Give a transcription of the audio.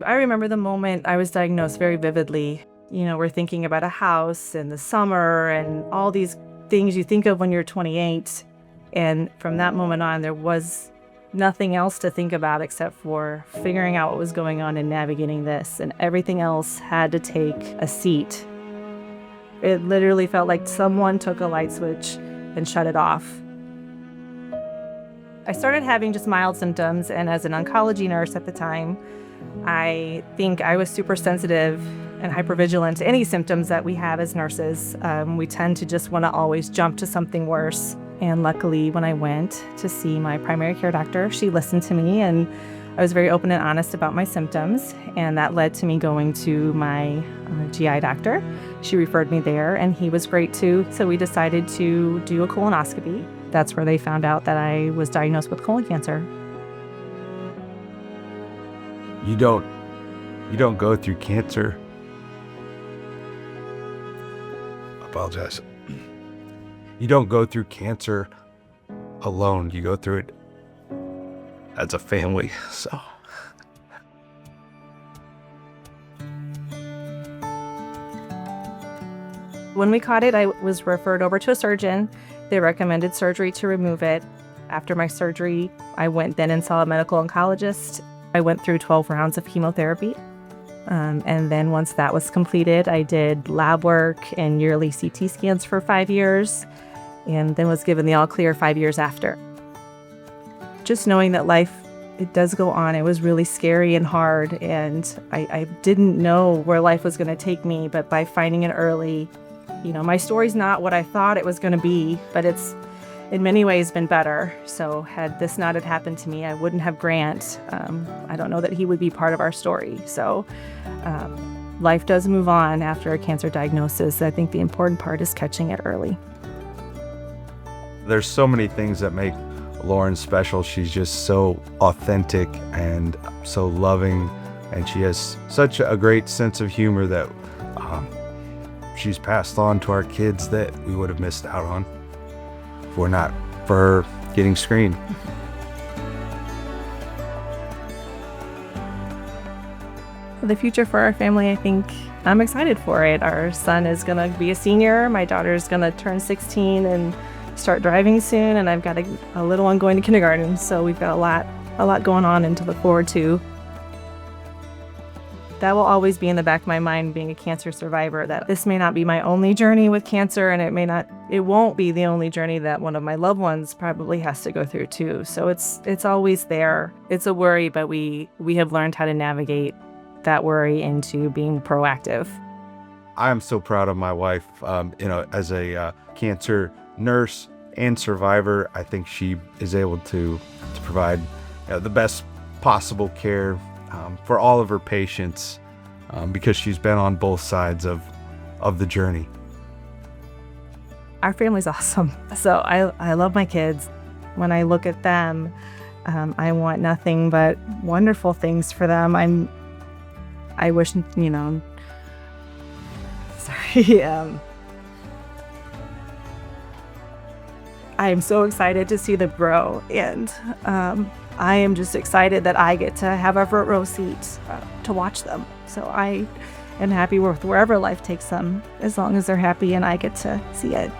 I remember the moment I was diagnosed very vividly. We're thinking about a house and the summer and all these things you think of when you're 28. And from that moment on, there was nothing else to think about except for figuring out what was going on and navigating this. And everything else had to take a seat. It literally felt like someone took a light switch and shut it off. I started having just mild symptoms, and as an oncology nurse at the time, I think I was super sensitive and hypervigilant to any symptoms that we have as nurses. We tend to just want to always jump to something worse. And luckily, when I went to see my primary care doctor, she listened to me, and I was very open and honest about my symptoms. And that led to me going to my GI doctor. She referred me there, and he was great too. So we decided to do a colonoscopy. That's where they found out that I was diagnosed with colon cancer. You don't go through cancer. Apologize. You don't go through cancer alone. You go through it as a family. So when we caught it, I was referred over to a surgeon. They recommended surgery to remove it. After my surgery, I went then and saw a medical oncologist. I went through 12 rounds of chemotherapy. And then once that was completed, I did lab work and yearly CT scans for 5 years, and then was given the all clear 5 years after. Just knowing that life, it does go on. It was really scary and hard, and I didn't know where life was going to take me, but by finding it early, my story's not what I thought it was going to be, but it's in many ways been better. So had this not had happened to me, I wouldn't have Grant. I don't know that he would be part of our story. So life does move on after a cancer diagnosis. I think the important part is catching it early. there's so many things that make Lauren special. She's just so authentic and so loving, and she has such a great sense of humor that she's passed on to our kids that we would have missed out on if we're not for her getting screened. The future for our family, I think I'm excited for it. Our son is going to be a senior. My daughter's going to turn 16 and start driving soon. And I've got a little one going to kindergarten. So we've got a lot going on and to look forward to. That will always be in the back of my mind, being a cancer survivor, that this may not be my only journey with cancer, and it won't be the only journey that one of my loved ones probably has to go through too. So it's always there. It's a worry, but we have learned how to navigate that worry into being proactive. I am so proud of my wife. As a cancer nurse and survivor, I think she is able to provide the best possible care for all of her patients because she's been on both sides of the journey. Our family's awesome. So I love my kids. When I look at them, I want nothing but wonderful things for them. I wish, sorry. I am so excited to see them grow, and I am just excited that I get to have a front row seat to watch them. So I am happy with wherever life takes them, as long as they're happy and I get to see it.